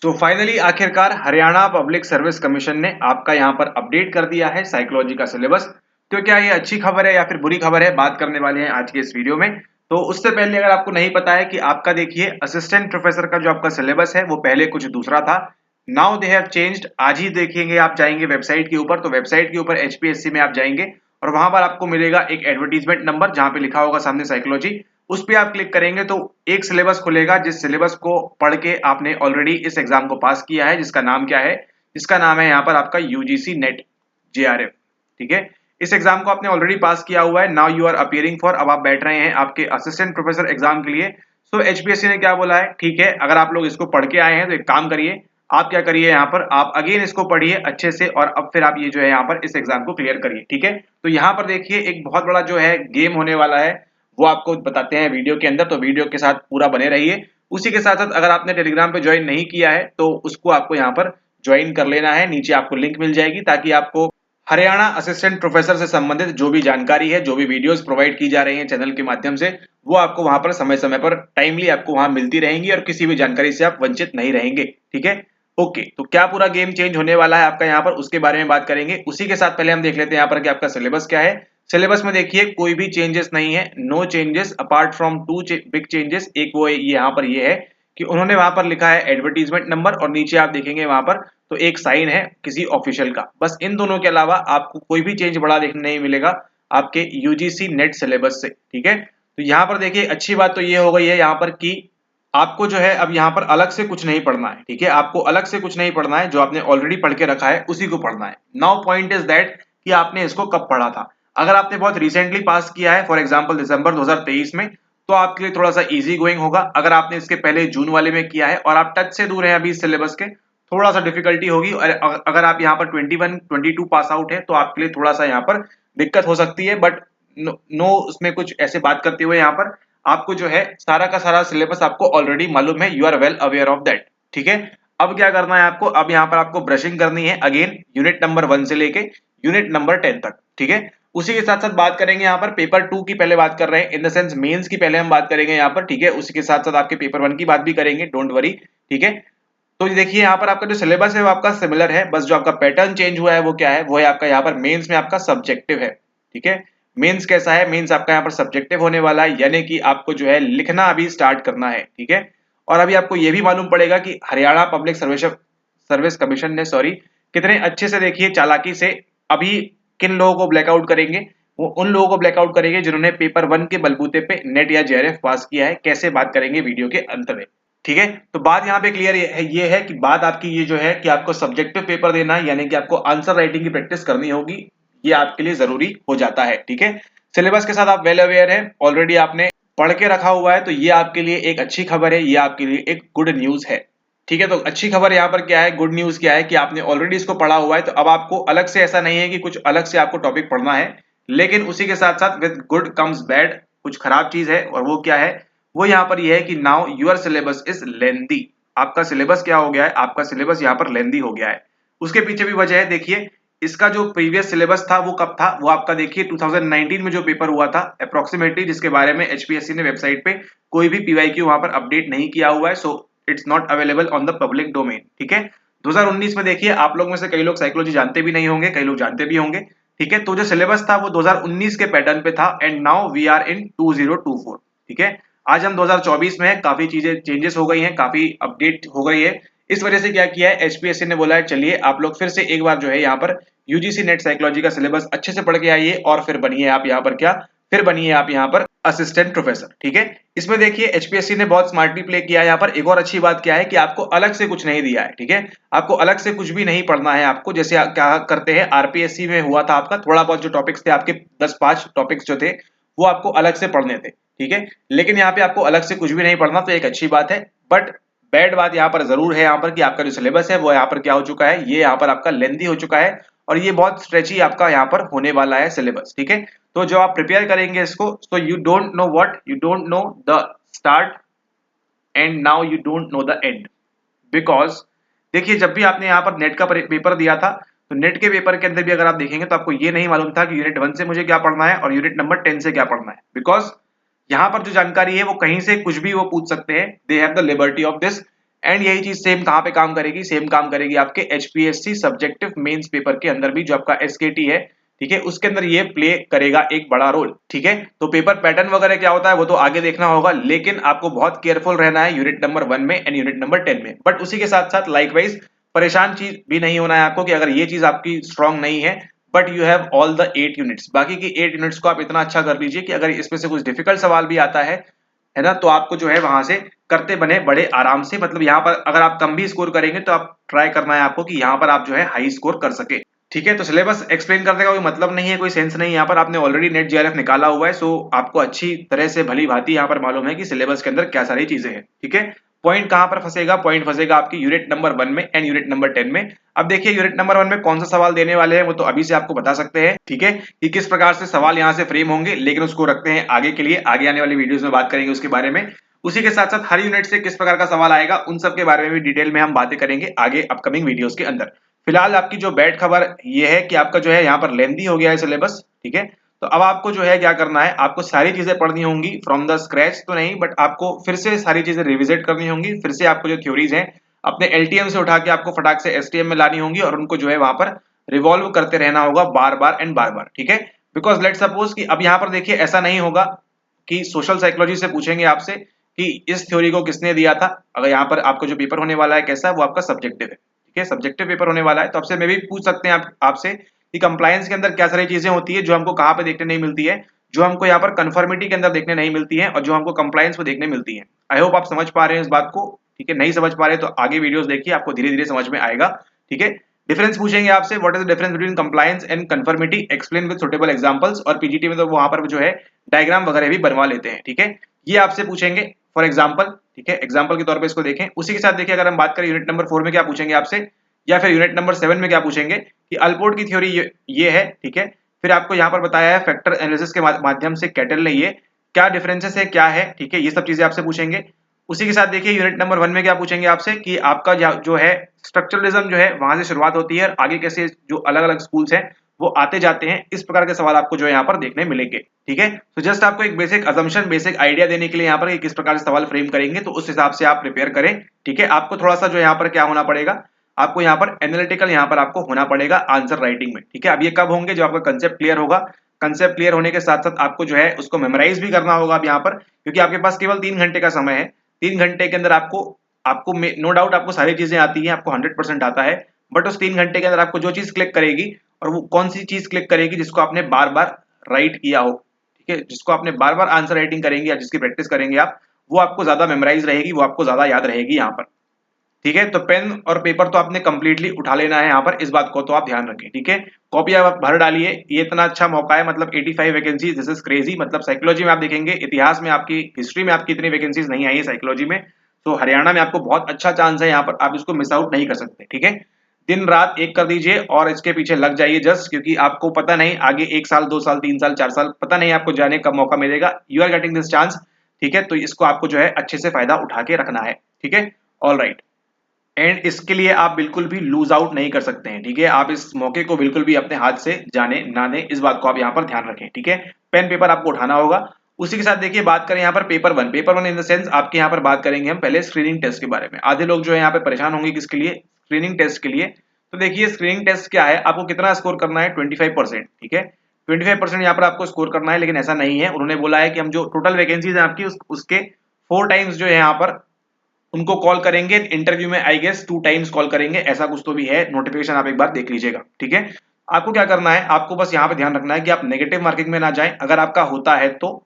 तो फाइनली आखिरकार Haryana public service commission ने आपका यहाँ पर अपडेट कर दिया है साइकोलॉजी का सिलेबस। तो क्या ये अच्छी खबर है या फिर बुरी खबर है, बात करने वाले हैं आज के इस वीडियो में। तो उससे पहले अगर आपको नहीं पता है कि आपका देखिए असिस्टेंट प्रोफेसर का जो आपका सिलेबस है वो पहले कुछ दूसरा था। Now they have changed. आज ही देखेंगे, आप जाएंगे वेबसाइट के ऊपर, तो वेबसाइट के ऊपर एचपीएससी में आप जाएंगे और वहां पर आपको मिलेगा एक एडवर्टीजमेंट नंबर जहां पे लिखा होगा सामने साइकोलॉजी। उस पे आप क्लिक करेंगे तो एक सिलेबस खुलेगा, जिस सिलेबस को पढ़ के आपने ऑलरेडी इस एग्जाम को पास किया है, जिसका नाम क्या है, जिसका नाम है यहाँ पर आपका यूजीसी नेट जेआरएफ। ठीक है, इस एग्जाम को आपने ऑलरेडी पास किया हुआ है। Now you are appearing for, अब आप बैठ रहे हैं आपके असिस्टेंट प्रोफेसर एग्जाम के लिए। सो एचपीएससी ने क्या बोला है, ठीक है, अगर आप लोग इसको पढ़ के आए हैं तो एक काम करिए, आप क्या करिए, यहाँ पर आप अगेन इसको पढ़िए अच्छे से और अब फिर आप ये जो है यहाँ पर इस एग्जाम को क्लियर करिए। ठीक है, तो यहाँ पर देखिए एक बहुत बड़ा जो है गेम होने वाला है, वो आपको बताते हैं वीडियो के अंदर, तो वीडियो के साथ पूरा बने रहिए। उसी के साथ साथ अगर आपने टेलीग्राम पे ज्वाइन नहीं किया है तो उसको आपको यहाँ पर ज्वाइन कर लेना है, नीचे आपको लिंक मिल जाएगी, ताकि आपको हरियाणा असिस्टेंट प्रोफेसर से संबंधित जो भी जानकारी है, जो भी वीडियोस प्रोवाइड की जा रही हैं चैनल के माध्यम से, वो आपको वहां पर समय समय पर टाइमली आपको वहां मिलती रहेंगी और किसी भी जानकारी से आप वंचित नहीं रहेंगे। ठीक है, ओके, तो क्या पूरा गेम चेंज होने वाला है आपका यहाँ पर, उसके बारे में बात करेंगे। उसी के साथ पहले हम देख लेते हैं यहाँ पर कि आपका सिलेबस क्या है। सिलेबस में देखिए कोई भी चेंजेस नहीं है, no changes apart from two big changes. एक वो यहाँ पर ये है कि उन्होंने वहां पर लिखा है एडवर्टीजमेंट नंबर और नीचे आप देखेंगे वहां पर तो एक साइन है किसी ऑफिशियल का। बस इन दोनों के अलावा आपको कोई भी चेंज बड़ा देखने नहीं मिलेगा आपके यूजीसी नेट सिलेबस से। ठीक है, तो यहाँ पर देखिए अच्छी बात तो ये हो गई है यहाँ पर कि आपको जो है अब यहाँ पर अलग से कुछ नहीं पढ़ना है। ठीक है, आपको अलग से कुछ नहीं पढ़ना है, जो आपने ऑलरेडी पढ़ के रखा है उसी को पढ़ना है। नाउ पॉइंट इज दैट कि आपने इसको कब पढ़ा था। अगर आपने बहुत रिसेंटली पास किया है, फॉर एग्जांपल दिसंबर 2023 में, तो आपके लिए थोड़ा सा इजी गोइंग होगा। अगर आपने इसके पहले जून वाले में किया है और आप टच से दूर हैं अभी इस सिलेबस के, थोड़ा सा डिफिकल्टी होगी। और अगर आप यहाँ पर 21 22 पास आउट है तो आपके लिए थोड़ा सा यहाँ पर दिक्कत हो सकती है, बट नो उसमें कुछ ऐसे बात करते हुए यहाँ पर आपको जो है सारा का सारा सिलेबस आपको ऑलरेडी मालूम है, you are well aware of that. ठीक है, अब क्या करना है आपको, अब यहाँ पर आपको ब्रशिंग करनी है अगेन यूनिट नंबर 1 से लेके यूनिट नंबर 10 तक। ठीक है, उसी के साथ साथ बात करेंगे यहाँ पर पेपर 2 की पहले बात कर रहे हैं, इन द सेंस मेंस की पहले हम बात करेंगे यहाँ पर। ठीक है, उसी के साथ साथ आपके पेपर 1 की बात भी करेंगे, डोंट वरी। ठीक है, तो देखिए यहाँ पर आपका जो सिलेबस है वो आपका सिमिलर है, बस जो आपका पैटर्न चेंज हुआ है वो क्या है, वो है आपका यहाँ पर मेंस में आपका सब्जेक्टिव है। ठीक है, मेंस कैसा है, मेंस आपका यहाँ पर सब्जेक्टिव होने वाला है, यानी कि आपको जो है लिखना अभी स्टार्ट करना है। ठीक है, और अभी आपको ये भी मालूम पड़ेगा कि हरियाणा पब्लिक सर्विस कमीशन ने कितने अच्छे से देखिए चालाकी से अभी किन लोगों को ब्लैकआउट करेंगे, वो उन लोगों को ब्लैकआउट करेंगे जिन्होंने पेपर 1 के बलबूते पे नेट या जेआरएफ पास किया है। कैसे, बात करेंगे वीडियो के अंत में। ठीक है, तो बात यहाँ पे क्लियर ये है कि बात आपकी ये जो है कि आपको सब्जेक्टिव पेपर देना है, यानी कि आपको आंसर राइटिंग की प्रैक्टिस करनी होगी, ये आपके लिए जरूरी हो जाता है। ठीक है, सिलेबस के साथ आप वेल अवेयर है, ऑलरेडी आपने पढ़ के रखा हुआ है, तो ये आपके लिए एक अच्छी खबर है, ये आपके लिए एक गुड न्यूज है। ठीक है, तो अच्छी खबर यहाँ पर क्या है, गुड न्यूज क्या है कि आपने ऑलरेडी इसको पढ़ा हुआ है, तो अब आपको अलग से ऐसा नहीं है कि कुछ अलग से आपको टॉपिक पढ़ना है, लेकिन उसी के साथ साथ विद गुड कम्स बैड, कुछ खराब चीज है, और वो क्या है, वो यहाँ पर यह है कि now your syllabus is lengthy. आपका सिलेबस क्या हो गया है, आपका सिलेबस यहाँ पर लेंथी हो गया है। उसके पीछे भी वजह है, देखिए इसका जो प्रीवियस सिलेबस था वो कब था, वो आपका देखिए 2019 में जो पेपर हुआ था अप्रोक्सीमेटली, जिसके बारे में एचपीएससी ने वेबसाइट पे कोई भी पीवाईक्यू वहां पर अपडेट नहीं किया हुआ है, so it's not available on the public domain. ठीक है, 2019 में देखिए आप लोग में से कई लोग साइकोलॉजी जानते भी नहीं होंगे, कई लोग जानते भी होंगे। ठीक है, तो जो सिलेबस था वो 2019 के पैटर्न पे था, and now we are in 2024। ठीक है, आज हम 2024 में है, काफी चीजें चेंजेस हो गई हैं, काफी अपडेट हो गई है। इस वजह से क्या किया है एचपीएससी ने, बोला है चलिए आप लोग फिर से एक बार जो है यहाँ पर यूजीसी नेट साइकोलॉजी का सिलेबस अच्छे से पढ़ के आइए और फिर बनिए आप यहाँ पर क्या, फिर बनिए आप यहाँ पर असिस्टेंट प्रोफेसर। ठीक है, इसमें देखिए एचपीएससी ने बहुत स्मार्टली प्ले किया है। यहाँ पर एक और अच्छी बात क्या है कि आपको अलग से कुछ नहीं दिया है। ठीक है, आपको अलग से कुछ भी नहीं पढ़ना है, आपको जैसे क्या करते हैं आरपीएससी में हुआ था, आपका थोड़ा बहुत जो टॉपिक्स थे आपके 10-5 टॉपिक्स जो थे वो आपको अलग से पढ़ने थे। ठीक है, लेकिन यहाँ पे आपको अलग से कुछ भी नहीं पढ़ना, तो एक अच्छी बात है। बट बैड बात यहाँ पर जरूर है यहाँ पर कि आपका जो सिलेबस है वो यहाँ पर क्या हो चुका है, ये यहाँ पर आपका लेंथी हो चुका है और ये बहुत स्ट्रेची आपका यहाँ पर होने वाला है सिलेबस। ठीक है, तो जो आप प्रिपेयर करेंगे इसको, तो you don't know what, you don't know the start and now you don't know the end, because देखिए जब भी आपने यहाँ पर नेट का पेपर दिया था, तो नेट के पेपर के अंदर भी अगर आप देखेंगे तो आपको ये नहीं मालूम था कि यूनिट 1 से मुझे क्या पढ़ना है और यूनिट नंबर 10 से क्या पढ़ना है, बिकॉज यहाँ पर जो जानकारी है वो कहीं से कुछ भी वो पूछ सकते हैं, they have the liberty of this. And यही चीज सेम कहाँ पे काम करेगी, सेम काम करेगी आपके एचपीएससी सब्जेक्टिव मेंस पेपर के अंदर भी, जो आपका एसकेटी है, ठीक है, उसके अंदर ये प्ले करेगा एक बड़ा रोल। ठीक है, तो पेपर पैटर्न वगैरह क्या होता है वो तो आगे देखना होगा, लेकिन आपको बहुत केयरफुल रहना है यूनिट नंबर 1 में एंड यूनिट नंबर 10 में। बट उसी के साथ साथ लाइकवाइज परेशान चीज भी नहीं होना है आपको कि अगर ये चीज आपकी स्ट्रांग नहीं है but you have all the 8 units, बाकी की 8 यूनिट्स को आप इतना अच्छा कर लीजिए कि अगर इसमें से कुछ डिफिकल्ट सवाल भी आता है ना, तो आपको जो है वहां से करते बने बड़े आराम से। मतलब यहाँ पर अगर आप कम भी स्कोर करेंगे तो आप ट्राई करना है आपको कि यहाँ पर आप जो है हाई स्कोर कर सके। ठीक है, तो सिलेबस एक्सप्लेन करने का कोई मतलब नहीं है, कोई सेंस नहीं है यहाँ पर, आपने ऑलरेडी नेट जेआरएफ निकाला हुआ है, सो आपको अच्छी तरह से भली भांति यहाँ पर मालूम है कि सिलेबस के अंदर क्या सारी चीजें हैं। ठीक है, पॉइंट कहां पर फंसेगा, पॉइंट फंसेगा आपकी यूनिट नंबर 1 में एंड यूनिट नंबर 10 में। अब देखिए यूनिट नंबर 1 में कौन सा सवाल देने वाले हैं वो तो अभी से आपको बता सकते हैं, ठीक है, कि किस प्रकार से सवाल यहां से फ्रेम होंगे, लेकिन उसको रखते हैं आगे के लिए, आगे आने वाली वीडियोस में बात करेंगे उसके बारे में। उसी के साथ साथ हर यूनिट से किस प्रकार का सवाल आएगा उन सब के बारे में भी डिटेल में हम बातें करेंगे आगे अपकमिंग वीडियोस के अंदर। फिलहाल आपकी जो बैड खबर ये है कि आपका जो है यहाँ पर लेंथी हो गया है सिलेबस। ठीक है, तो अब आपको जो है क्या करना है, आपको सारी चीजें पढ़नी होंगी फ्रॉम द स्क्रैच तो नहीं, बट आपको फिर से सारी चीजें रिविजिट करनी होंगी, फिर से आपको जो थ्योरीज हैं अपने एलटीएम से उठा के आपको फटाक से एसटीएम में लानी होंगी और उनको जो है वहां पर रिवॉल्व करते रहना होगा बार बार एंड बार बार। ठीक है, बिकॉज लेट सपोज कि अब यहाँ पर देखिए ऐसा नहीं होगा कि सोशल साइकोलॉजी से पूछेंगे आपसे कि इस थ्योरी को किसने दिया था। अगर यहाँ पर आपका जो पेपर होने वाला है कैसा है, वो आपका सब्जेक्टिव है। ठीक है, सब्जेक्टिव पेपर होने वाला है, तो आपसे मैं भी पूछ सकते हैं आपसे कि कंप्लायंस के अंदर क्या सारी चीजें होती है जो हमको कहाँ पे देखने नहीं मिलती है, जो हमको यहाँ पर कंफर्मिटी के अंदर देखने नहीं मिलती है और जो हमको कंप्लायंस में देखने मिलती है। आई होप आप समझ पा रहे हैं इस बात को। ठीक है, नहीं समझ पा रहे तो आगे वीडियोस देखिए, आपको धीरे धीरे समझ में आएगा। ठीक है, डिफरेंस पूछेंगे आपसे, what is the difference between compliance and conformity, explain with suitable examples, और पीजीटी में तो वहां पर जो है डायग्राम वगैरह भी बनवा लेते हैं। ठीक है, ये आपसे पूछेंगे फॉर एग्जाम्पल। ठीक है, एग्जाम्पल के तौर पर इसको देखें। उसी के साथ देखिए अगर हम बात करें यूनिट नंबर 4 में क्या पूछेंगे आपसे, या फिर यूनिट नंबर 7 में क्या पूछेंगे कि अल्पोर्ट की थ्योरी ये है। ठीक है, फिर आपको यहाँ पर बताया है फैक्टर एनालिसिस के माध्यम से कैटल ने ये क्या डिफरेंसेस है क्या है। ठीक है, ये सब चीजें आपसे पूछेंगे। उसी के साथ देखिए यूनिट नंबर 1 में क्या पूछेंगे आपसे कि आपका जो है स्ट्रक्चरलिज्म जो है वहां से शुरुआत होती है और आगे कैसे जो अलग अलग स्कूल्स हैं वो आते जाते हैं, इस प्रकार के सवाल आपको जो है यहाँ पर देखने मिलेंगे। ठीक है, तो जस्ट आपको एक बेसिक अजम्पशन, बेसिक आइडिया देने के लिए यहाँ पर किस प्रकार से सवाल फ्रेम करेंगे, तो उस हिसाब से आप प्रिपेयर करें। ठीक है, आपको थोड़ा सा जो यहाँ पर क्या होना पड़ेगा, आपको यहाँ पर एनालिटिकल यहाँ पर आपको होना पड़ेगा आंसर राइटिंग में। ठीक है, अब ये कब होंगे, जब आपका कंसेप्ट क्लियर होगा। कंसेप्ट क्लियर होने के साथ साथ आपको जो है उसको मेमोराइज भी करना होगा अब यहाँ पर, क्योंकि आपके पास केवल 3 घंटे का समय है। 3 घंटे के अंदर आपको आपको नो डाउट आपको सारी चीजें आती हैं, आपको 100% आता है, बट उस 3 घंटे के अंदर आपको जो चीज क्लिक करेगी और वो कौन सी चीज क्लिक करेगी जिसको आपने बार बार राइट किया हो, ठीक है, जिसको आपने बार बार आंसर राइटिंग करेंगे या जिसकी प्रैक्टिस करेंगे आप, वो आपको ज्यादा मेमोराइज रहेगी, वो आपको ज्यादा याद रहेगी यहाँ पर। ठीक है, तो पेन और पेपर तो आपने कंप्लीटली उठा लेना है यहाँ पर, इस बात को तो आप ध्यान रखें। ठीक है, कॉपी आप भर डालिए, ये इतना अच्छा मौका है, मतलब 85 वैकेंसी, दिस इज क्रेजी। मतलब साइकोलॉजी में आप देखेंगे, इतिहास में आपकी हिस्ट्री में आपकी इतनी वैकेंसीज नहीं आई है साइकोलॉजी में, तो हरियाणा में आपको बहुत अच्छा चांस है यहाँ पर, आप इसको मिस आउट नहीं कर सकते। ठीक है, दिन रात एक कर दीजिए और इसके पीछे लग जाइए जस्ट, क्योंकि आपको पता नहीं आगे 1 साल 2 साल 3 साल 4 साल पता नहीं आपको जाने का मौका मिलेगा, you are getting this chance. ठीक है, तो इसको आपको जो है अच्छे से फायदा उठा के रखना है। ठीक है, ऑल राइट, एंड इसके लिए आप बिल्कुल भी लूज आउट नहीं कर सकते हैं। ठीक है, आप इस मौके को बिल्कुल भी अपने हाथ से जाने ना दें, इस बात को आप यहाँ पर ध्यान रखें। ठीक है, पेन पेपर आपको उठाना होगा। उसी के साथ देखिए बात करें यहाँ पर paper one in the sense आपके यहाँ पर बात करेंगे हम पहले स्क्रीनिंग टेस्ट के बारे में। आधे लोग जो है यहाँ पे परेशान होंगे किसके लिए, स्क्रीनिंग टेस्ट के लिए। तो देखिए स्क्रीनिंग टेस्ट क्या है, आपको कितना स्कोर करना है, 25%। ठीक है, 25% यहाँ पर आपको स्कोर करना है, लेकिन ऐसा नहीं है, उन्होंने बोला है कि हम जो टोटल वैकेंसीज है आपकी उसके 4 टाइम्स जो है यहाँ पर उनको कॉल करेंगे इंटरव्यू में, आई गेस 2 टाइम्स कॉल करेंगे, ऐसा कुछ तो भी है, नोटिफिकेशन आप एक बार देख लीजिएगा। ठीक है, आपको क्या करना है, आपको बस यहाँ पे ध्यान रखना है कि आप नेगेटिव मार्किंग में ना जाएं, अगर आपका होता है तो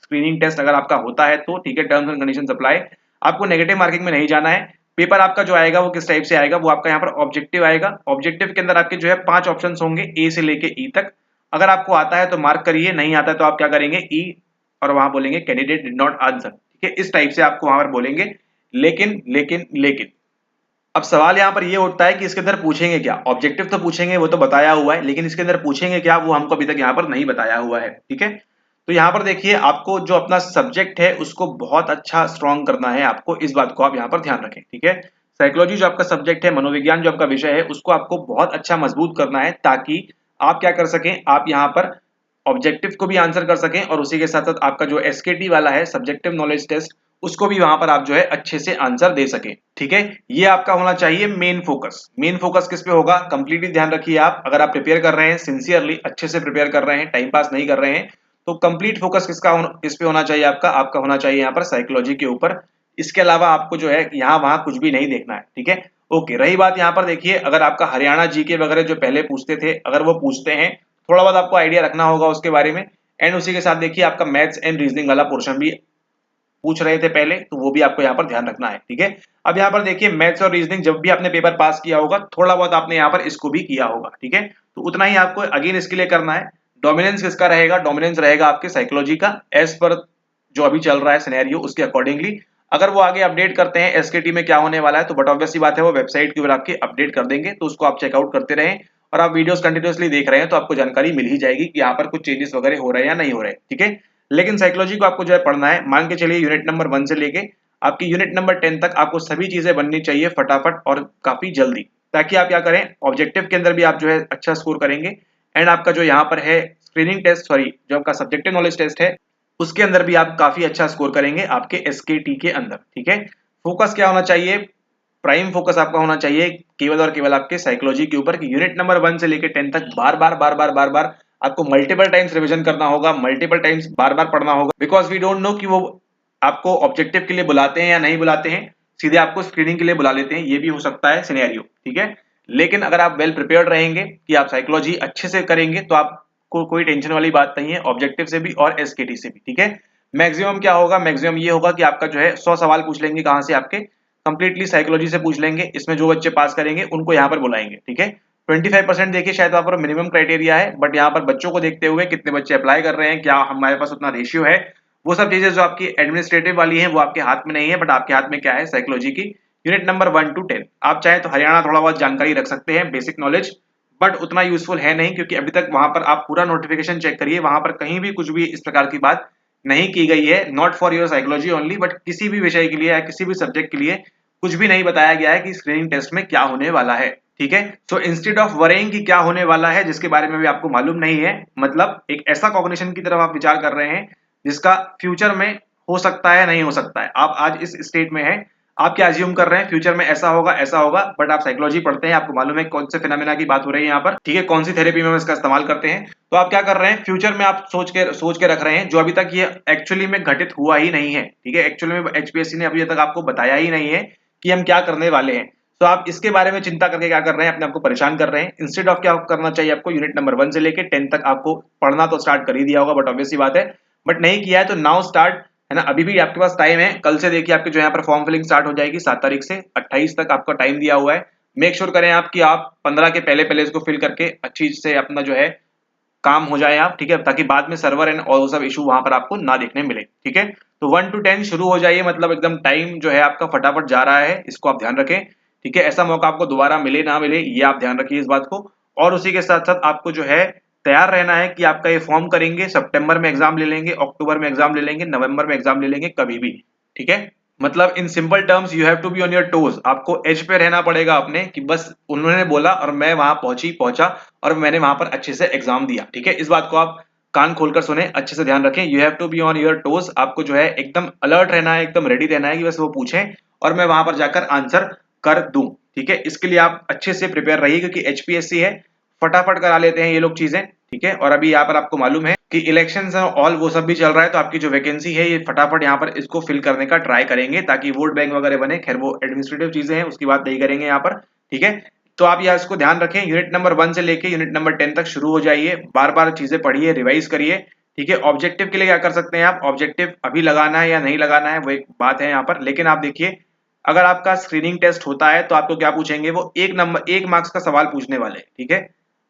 स्क्रीनिंग टेस्ट अगर आपका होता है तो ठीक है, टर्म्स एंड कंडीशंस अप्लाई, आपको नेगेटिव मार्किंग में नहीं जाना है। पेपर आपका जो आएगा वो किस टाइप से आएगा, वो आपका यहाँ पर ऑब्जेक्टिव आएगा। ऑब्जेक्टिव के अंदर आपके जो है 5 ऑप्शन होंगे ए से लेके ई तक, अगर आपको आता है तो मार्क करिए, नहीं आता है तो आप क्या करेंगे ई और वहां बोलेंगे कैंडिडेट डिड नॉट आंसर। ठीक है, इस टाइप से आपको वहां पर बोलेंगे। लेकिन लेकिन लेकिन अब सवाल यहाँ पर ये उठता है कि इसके अंदर पूछेंगे क्या, ऑब्जेक्टिव तो पूछेंगे वो तो बताया हुआ है, लेकिन इसके अंदर पूछेंगे क्या वो हमको अभी तक यहाँ पर नहीं बताया हुआ है। ठीक है, तो यहाँ पर देखिए आपको जो अपना सब्जेक्ट है उसको बहुत अच्छा स्ट्रॉन्ग करना है आपको, इस बात को आप यहाँ पर ध्यान रखें। ठीक है, साइकोलॉजी जो आपका सब्जेक्ट है, मनोविज्ञान जो आपका विषय है, उसको आपको बहुत अच्छा मजबूत करना है, ताकि आप क्या कर सकें, आप यहाँ पर ऑब्जेक्टिव को भी आंसर कर सकें और उसी के साथ साथ आपका जो एसकेटी वाला है सब्जेक्टिव नॉलेज टेस्ट, उसको भी वहां पर आप जो है अच्छे से आंसर दे सके। ठीक है, ये आपका होना चाहिए मेन फोकस। मेन फोकस किस पे होगा, कंप्लीटली ध्यान रखिए आप, अगर आप प्रिपेयर कर रहे हैं सिंसियरली, अच्छे से प्रिपेयर कर रहे हैं, टाइम पास नहीं कर रहे हैं, तो कंप्लीट फोकस किस पे होना चाहिए आपका, आपका होना चाहिए यहाँ पर साइकोलॉजी के ऊपर। इसके अलावा आपको जो है यहाँ वहां कुछ भी नहीं देखना है। ठीक है, ओके। रही बात यहाँ पर, देखिए अगर आपका हरियाणा जीके वगैरह जो पहले पूछते थे, अगर वो पूछते हैं, थोड़ा बहुत आपको आइडिया रखना होगा उसके बारे में। एंड उसी के साथ देखिए आपका मैथ्स एंड रीजनिंग वाला पोर्शन भी पूछ रहे थे पहले, तो वो भी आपको यहाँ पर ध्यान रखना है। ठीक है, अब यहाँ पर देखिए मैथ्स और रीजनिंग जब भी आपने पेपर पास किया होगा, थोड़ा बहुत आपने यहाँ पर इसको भी किया होगा। ठीक है, तो उतना ही आपको अगेन इसके लिए करना है। डोमिनेंस किसका रहेगा, डोमिनेंस रहेगा आपके साइकोलॉजी का, एज पर जो अभी चल रहा है सिनेरियो उसके अकॉर्डिंगली। अगर वो आगे अपडेट करते हैं एसकेटी में क्या होने वाला है, तो बट ऑब्वियस सी बात है वो वेबसाइट के ऊपर आपके अपडेट कर देंगे, तो उसको आप चेकआउट करते रहें। और आप वीडियोस कंटिन्यूअसली देख रहे हैं तो आपको जानकारी मिल ही जाएगी कि यहाँ पर कुछ चेंजेस वगैरह हो रहे हैं या नहीं हो रहे। ठीक है, लेकिन साइकोलॉजी को आपको जो है पढ़ना है, मान के चलिए यूनिट नंबर 1 से लेके आपकी यूनिट नंबर 10 तक आपको सभी चीजें बननी चाहिए फटाफट और काफी जल्दी, ताकि आप क्या करें, ऑब्जेक्टिव के अंदर भी आप जो है अच्छा स्कोर करेंगे। एंड आपका जो यहाँ पर है स्क्रीनिंग टेस्ट, सॉरी जो आपका सब्जेक्टिव नॉलेज टेस्ट है, उसके अंदर भी आप काफी अच्छा स्कोर करेंगे आपके एसकेटी के अंदर। ठीक है, फोकस क्या होना चाहिए, प्राइम फोकस आपका होना चाहिए केवल और केवल आपके साइकोलॉजी के ऊपर, कि यूनिट नंबर 1 से लेकर 10 तक बार बार आपको मल्टीपल टाइम्स रिवीजन करना होगा, मल्टीपल टाइम्स बार बार पढ़ना होगा। बिकॉज वी डोंट नो कि वो आपको ऑब्जेक्टिव के लिए बुलाते हैं या नहीं बुलाते हैं, सीधे आपको स्क्रीनिंग के लिए बुला लेते हैं, ये भी हो सकता है सिनेरियो। ठीक है, लेकिन अगर आप वेल प्रिपेयर्ड रहेंगे कि आप साइकोलॉजी अच्छे से करेंगे, तो आपको कोई टेंशन वाली बात नहीं है, ऑब्जेक्टिव से भी और एसकेटी से भी। ठीक है, मैक्सिमम क्या होगा, मैक्सिमम ये होगा कि आपका जो है 100 सवाल पूछ लेंगे, कहां से, आपके कंप्लीटली साइकोलॉजी से पूछ लेंगे। इसमें जो बच्चे पास करेंगे उनको यहाँ पर बुलाएंगे। ठीक है, 25% देखिए शायद वहां पर मिनिमम क्राइटेरिया है, बट यहाँ पर बच्चों को देखते हुए कितने बच्चे अप्लाई कर रहे हैं, क्या हमारे पास उतना रेशियो है, वो सब चीजें जो आपकी एडमिनिस्ट्रेटिव वाली है वो आपके हाथ में नहीं है, बट आपके हाथ में क्या है, साइकोलॉजी की यूनिट नंबर 1 to 10। आप चाहे तो हरियाणा थोड़ा बहुत जानकारी रख सकते हैं, बेसिक नॉलेज, बट उतना यूजफुल है नहीं, क्योंकि अभी तक वहां पर आप पूरा नोटिफिकेशन चेक करिए, वहां पर कहीं भी कुछ भी इस प्रकार की बात नहीं की गई है, not for your psychology only, but किसी भी विषय के लिए या किसी भी सब्जेक्ट के लिए कुछ भी नहीं बताया गया है कि स्क्रीनिंग टेस्ट में क्या होने वाला है। ठीक है, सो इंस्टेड ऑफ वरिंग कि क्या होने वाला है जिसके बारे में भी आपको मालूम नहीं है, मतलब एक ऐसा कॉग्निशन की तरफ आप विचार कर रहे हैं जिसका फ्यूचर में हो सकता है, नहीं हो सकता है, आप आज इस स्टेट में है, आप क्या अज्यूम कर रहे हैं फ्यूचर में ऐसा होगा, बट आप साइकोलॉजी पढ़ते हैं, आपको मालूम है कौन से फिनोमेना की बात हो रही है यहाँ पर। ठीक है, कौन सी थेरेपी में हम इसका इस्तेमाल करते हैं, तो आप क्या कर रहे हैं, फ्यूचर में आप सोच के रख रहे हैं, जो अभी तक ये एक्चुअली में घटित हुआ ही नहीं है। ठीक है, एक्चुअली में एचपीएससी ने अभी तक आपको बताया ही नहीं है कि हम क्या करने वाले हैं, तो आप इसके बारे में चिंता करके क्या कर रहे हैं, अपने आपको परेशान कर रहे हैं। इंस्टेड ऑफ क्या करना चाहिए आपको, यूनिट नंबर 1 से लेकर 10 तक आपको पढ़ना तो स्टार्ट कर ही दिया होगा, बट ऑब्वियस सी बात है, बट नहीं किया है तो नाउ स्टार्ट, है ना, अभी भी आपके पास टाइम है। कल से देखिए आपके जो यहाँ पर फॉर्म फिलिंग स्टार्ट हो जाएगी, 7 तारीख से 28 तक आपका टाइम दिया हुआ है। मेक श्योर करें आप कि आप 15 के पहले पहले इसको फिल करके अच्छी से अपना जो है काम हो जाए आप। ठीक है, ताकि बाद में सर्वर एंड और सब इशू वहां पर आपको ना देखने मिले। ठीक है, तो 1 to 10 शुरू हो जाइए, मतलब एकदम टाइम जो है आपका फटाफट जा रहा है, इसको आप ध्यान रखें। ठीक है, ऐसा मौका आपको दोबारा मिले ना मिले, ये आप ध्यान रखिए इस बात को। और उसी के साथ साथ आपको जो है तैयार रहना है कि आपका ये फॉर्म करेंगे, सितंबर में एग्जाम ले लेंगे, अक्टूबर में एग्जाम ले लेंगे, नवंबर में एग्जाम ले लेंगे, कभी भी। ठीक है, मतलब in simple terms you have to be on your toes, आपको एज पे रहना पड़ेगा अपने, कि बस उन्होंने बोला और मैं वहां पहुंचा और मैंने वहां पर अच्छे से एग्जाम दिया। ठीक है, इस बात को आप कान खोलकर सुने, अच्छे से ध्यान रखें, you have to be on your toes, आपको जो है एकदम अलर्ट रहना है, एकदम रेडी रहना है कि बस वो पूछें और मैं वहां पर जाकर आंसर कर दूं। ठीक है, इसके लिए आप अच्छे से प्रिपेयर रहिए, क्योंकि एचपीएससी है, फटाफट करा लेते हैं ये लोग चीजें। ठीक है, और अभी यहाँ पर आपको मालूम है कि इलेक्शंस ऑल वो सब भी चल रहा है, तो आपकी जो वैकेंसी है ये फटाफट यहाँ पर इसको फिल करने का ट्राई करेंगे, ताकि वोट बैंक वगैरह बने। खैर वो एडमिनिस्ट्रेटिव चीजें हैं, उसकी बात नहीं करेंगे यहाँ पर। ठीक है, तो आप यहाँ इसको ध्यान रखें, यूनिट नंबर 1 से लेके यूनिट नंबर 10 तक शुरू हो जाइए, बार बार चीजें पढ़िए, रिवाइज करिए। ठीक है, ऑब्जेक्टिव के लिए क्या कर सकते हैं आप, ऑब्जेक्टिव अभी लगाना है या नहीं लगाना है वो एक बात है यहाँ पर, लेकिन आप देखिए अगर आपका स्क्रीनिंग टेस्ट होता है तो आपको क्या पूछेंगे, वो एक मार्क्स का सवाल पूछने वाले। ठीक है,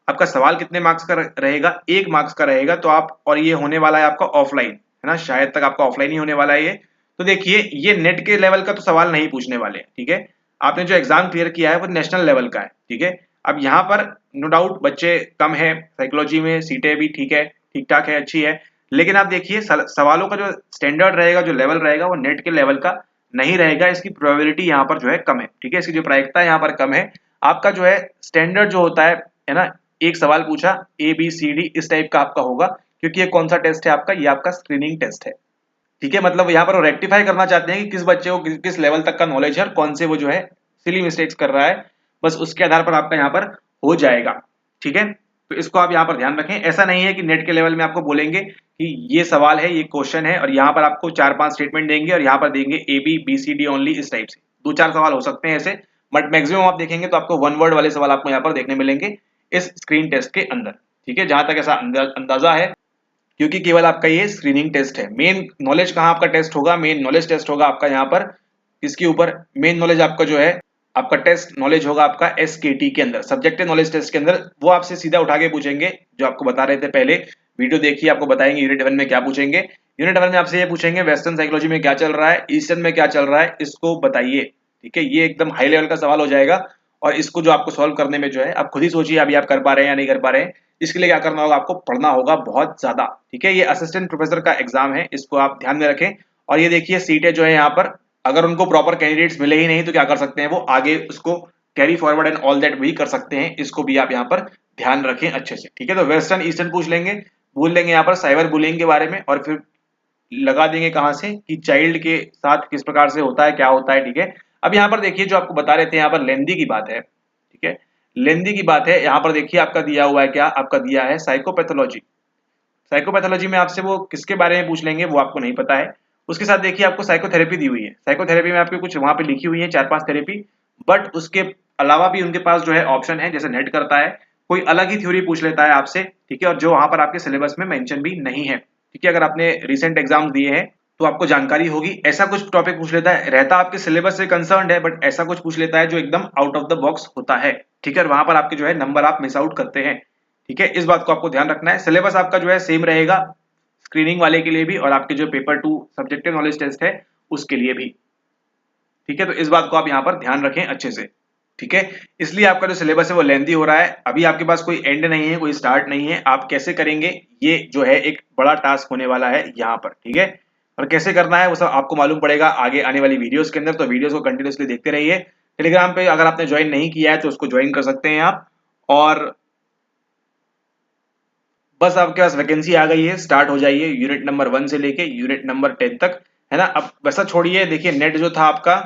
आपका सवाल कितने मार्क्स का रहेगा, 1 मार्क्स का रहेगा, तो आप, और ये होने वाला है आपका ऑफलाइन, है ना, शायद तक आपका ऑफलाइन ही होने वाला है ये। तो देखिए ये नेट के लेवल का तो सवाल नहीं पूछने वाले। ठीक है, आपने जो एग्जाम क्लियर किया है वो नेशनल लेवल का है। ठीक है, अब यहाँ पर नो डाउट बच्चे कम है साइकोलॉजी में, सीटें भी ठीक है, ठीक ठाक है, अच्छी है, लेकिन आप देखिए सवालों का जो स्टैंडर्ड रहेगा, जो लेवल रहेगा, वो नेट के लेवल का नहीं रहेगा, इसकी प्रोबेबिलिटी यहाँ पर जो है कम है। ठीक है, इसकी जो प्रायिकता यहाँ पर कम है। आपका जो है स्टैंडर्ड जो होता है ना, एक सवाल पूछा ABCD इस टाइप का आपका होगा, क्योंकि ये कौन सा टेस्ट है आपका, ये आपका स्क्रीनिंग टेस्ट है। ठीक है, मतलब यहाँ पर वो रेक्टिफाई करना चाहते हैं कि किस बच्चे को किस लेवल तक का नॉलेज है और कौन से वो जो है सिली मिस्टेक्स कर रहा है, बस उसके आधार पर आपका यहाँ पर हो जाएगा। ठीक है, तो इसको आप यहाँ पर ध्यान रखें। ऐसा नहीं है कि नेट के लेवल में आपको बोलेंगे कि ये सवाल है, ये क्वेश्चन है और यहाँ पर आपको 4-5 स्टेटमेंट देंगे और यहाँ पर देंगे A B B C D only, इस टाइप से 2-4 सवाल हो सकते हैं ऐसे, बट मैक्सिमम आप देखेंगे तो आपको वन वर्ड वाले सवाल आपको यहाँ पर देखने मिलेंगे इस स्क्रीन टेस्ट के अंदर। ठीक है, जहां तक ऐसा अंदाजा है, क्योंकि केवल आपका ये स्क्रीनिंग टेस्ट है। मेन नॉलेज कहाँ आपका टेस्ट होगा, मेन नॉलेज टेस्ट होगा आपका यहाँ पर इसके ऊपर। मेन नॉलेज आपका जो है आपका टेस्ट नॉलेज होगा आपका एसकेटी के अंदर, सब्जेक्टिव नॉलेज टेस्ट के अंदर। वो आपसे सीधा उठा के पूछेंगे जो आपको बता रहे थे पहले, वीडियो देखिए, आपको बताएंगे यूनिट 1 में क्या पूछेंगे। यूनिट 1 में आपसे ये पूछेंगे वेस्टर्न साइकोलॉजी में क्या चल रहा है, ईस्टर्न में क्या चल रहा है, इसको बताइए। ठीक है, ये एकदम हाई लेवल का सवाल हो जाएगा और इसको जो आपको सॉल्व करने में जो है आप खुद ही सोचिए अभी आप कर पा रहे हैं या नहीं कर पा रहे हैं। इसके लिए क्या करना होगा, आपको पढ़ना होगा बहुत ज्यादा। ठीक है, ये असिस्टेंट प्रोफेसर का एग्जाम है, इसको आप ध्यान में रखें। और ये देखिए सीटें जो है यहाँ पर, अगर उनको प्रॉपर कैंडिडेट्स मिले ही नहीं तो क्या कर सकते हैं, वो आगे उसको carry forward and all that भी कर सकते हैं। इसको भी आप यहाँ पर ध्यान रखें अच्छे से। ठीक है, तो वेस्टर्न ईस्टर्न पूछ लेंगे, बोल लेंगे यहाँ पर साइबर बुलिंग के बारे में और फिर लगा देंगे कहां से कि चाइल्ड के साथ किस प्रकार से होता है, क्या होता है। ठीक है, अब यहाँ पर देखिए जो आपको बता रहे थे यहाँ पर लेंदी की बात है। ठीक है, लेंदी की बात है, यहाँ पर देखिए आपका दिया हुआ है, क्या आपका दिया है साइकोपैथोलॉजी। साइकोपैथोलॉजी में आपसे वो किसके बारे में पूछ लेंगे वो आपको नहीं पता है। उसके साथ देखिए आपको साइकोथेरेपी दी हुई है, साइकोथेरेपी में आपकी कुछ वहां पे लिखी हुई है 4-5 थेरेपी, बट उसके अलावा भी उनके पास जो है ऑप्शन है, जैसे नेट करता है कोई अलग ही थ्योरी पूछ लेता है आपसे। ठीक है, और जो वहां पर आपके सिलेबस में मेंशन भी नहीं है। ठीक है, अगर आपने रिसेंट एग्जाम्स दिए हैं तो आपको जानकारी होगी। ऐसा कुछ टॉपिक पूछ लेता है, रहता आपके सिलेबस से कंसर्न्ड है, बट ऐसा कुछ पूछ लेता है जो एकदम आउट ऑफ द बॉक्स होता है। ठीक है, और वहां पर आपके जो है नंबर आप मिस आउट करते हैं। ठीक है, इस बात को आपको ध्यान रखना है। सिलेबस आपका जो है सेम रहेगा स्क्रीनिंग वाले के लिए भी और आपके जो पेपर 2 सब्जेक्टिव नॉलेज टेस्ट है उसके लिए भी। ठीक है, तो इस बात को आप यहाँ पर ध्यान रखें अच्छे से। ठीक है, इसलिए आपका जो सिलेबस है वो लेंथी हो रहा है। अभी आपके पास कोई एंड नहीं है, कोई स्टार्ट नहीं है। आप कैसे करेंगे ये जो है एक बड़ा टास्क होने वाला है यहाँ पर। ठीक है, और कैसे करना है वो सब आपको मालूम पड़ेगा आगे आने वाली वीडियोस के अंदर, तो वीडियोस को कंटिन्यूअसली देखते रहिए। टेलीग्राम पे अगर आपने ज्वाइन नहीं किया है तो उसको ज्वाइन कर सकते हैं आप। और बस आपके पास वैकेंसी आ गई है, स्टार्ट हो जाइए यूनिट नंबर 1 से लेके यूनिट नंबर 10 तक, है ना। अब वैसा छोड़िए, देखिए नेट जो था आपका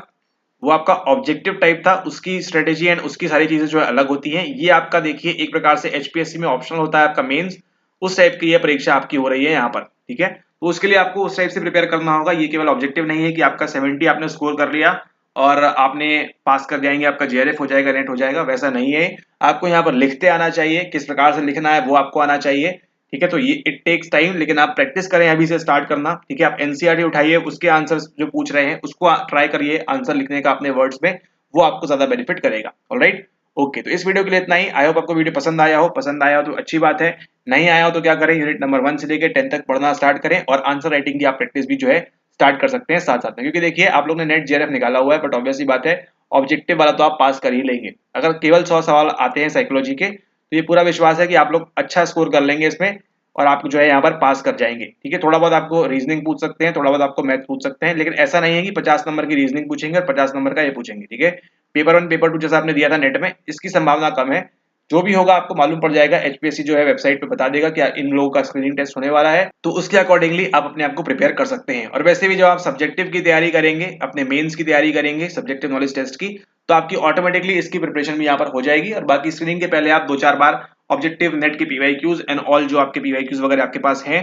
वो आपका ऑब्जेक्टिव टाइप था, उसकी स्ट्रेटेजी एंड उसकी सारी चीजें जो है अलग होती हैं। ये आपका देखिए एक प्रकार से एचपीएससी में ऑप्शनल होता है आपका मेंस, उस टाइप की ये परीक्षा आपकी हो रही है यहाँ पर। ठीक है, तो उसके लिए आपको उस टाइप से प्रिपेयर करना होगा। ये केवल ऑब्जेक्टिव नहीं है कि आपका 70 आपने स्कोर कर लिया और आपने पास कर जाएंगे, आपका जेआरएफ हो जाएगा, नेट हो जाएगा, वैसा नहीं है। आपको यहाँ पर लिखते आना चाहिए, किस प्रकार से लिखना है वो आपको आना चाहिए। ठीक है, तो ये इट टेक्स टाइम, लेकिन आप प्रैक्टिस करें अभी से स्टार्ट करना। ठीक है, आप एनसीईआरटी उठाइए, उसके आंसर्स जो पूछ रहे हैं उसको ट्राई करिए आंसर लिखने का अपने वर्ड्स में, वो आपको ज्यादा बेनिफिट करेगा। ऑलराइट, ओके, तो इस वीडियो के लिए इतना ही। आई होप आपको वीडियो पसंद आया हो, पसंद आया हो तो अच्छी बात है, नहीं आया हो तो क्या करें, यूनिट नंबर 1 से लेकर 10 तक पढ़ना स्टार्ट करें और आंसर राइटिंग की आप प्रैक्टिस भी जो है स्टार्ट कर सकते हैं साथ साथ में। क्योंकि देखिए आप लोग ने नेट जेआरएफ निकाला हुआ है, बट ऑब्वियसली बात है ऑब्जेक्टिव वाला तो आप पास कर ही लेंगे। अगर केवल 100 सवाल आते हैं साइकोलॉजी के तो ये पूरा विश्वास है कि आप लोग अच्छा स्कोर कर लेंगे इसमें और आप जो है यहाँ पर पास कर जाएंगे। ठीक है, थोड़ा बहुत आपको रीजनिंग पूछ सकते हैं, थोड़ा बहुत आपको मैथ पूछ सकते हैं, लेकिन ऐसा नहीं है कि 50 नंबर की रीजनिंग पूछेंगे और 50 नंबर का ये पूछेंगे। ठीक है, पेपर 1 पेपर 2 जैसा आपने दिया था नेट में, इसकी संभावना कम है। जो भी होगा आपको मालूम पड़ जाएगा, एचपीएससी जो है वेबसाइट पे बता देगा कि इन लोगों का स्क्रीनिंग टेस्ट होने वाला है, तो उसके अकॉर्डिंगली आप अपने आप को प्रिपेयर कर सकते हैं। और वैसे भी जब आप सब्जेक्टिव की तैयारी करेंगे, अपने मेंस की तैयारी करेंगे सब्जेक्टिव नॉलेज टेस्ट की, तो आपकी ऑटोमेटिकली इसकी प्रिपरेशन भी यहाँ पर हो जाएगी। और बाकी स्क्रीनिंग के पहले आप 2-4 बार ऑब्जेक्टिव नेट के पीवाईक्यूज एंड ऑल जो आपके पीवाईक्यूज वगैरह आपके पास हैं,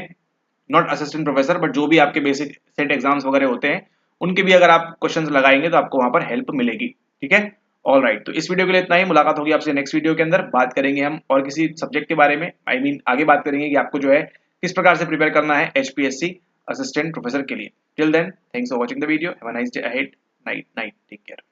नॉट असिस्टेंट प्रोफेसर बट जो भी आपके बेसिक सेट एग्जाम्स वगैरह होते हैं, उनके भी अगर आप क्वेश्चंस लगाएंगे तो आपको वहां पर हेल्प मिलेगी। ठीक है, ऑल राइट, तो इस वीडियो के लिए इतना ही। मुलाकात होगी आपसे नेक्स्ट वीडियो के अंदर, बात करेंगे हम और किसी सब्जेक्ट के बारे में। आई मीन आगे बात करेंगे कि आपको जो है किस प्रकार से प्रिपेयर करना है एचपीएससी असिस्टेंट प्रोफेसर के लिए। Till then, thanks for watching the video, have a nice day ahead, night night, take care.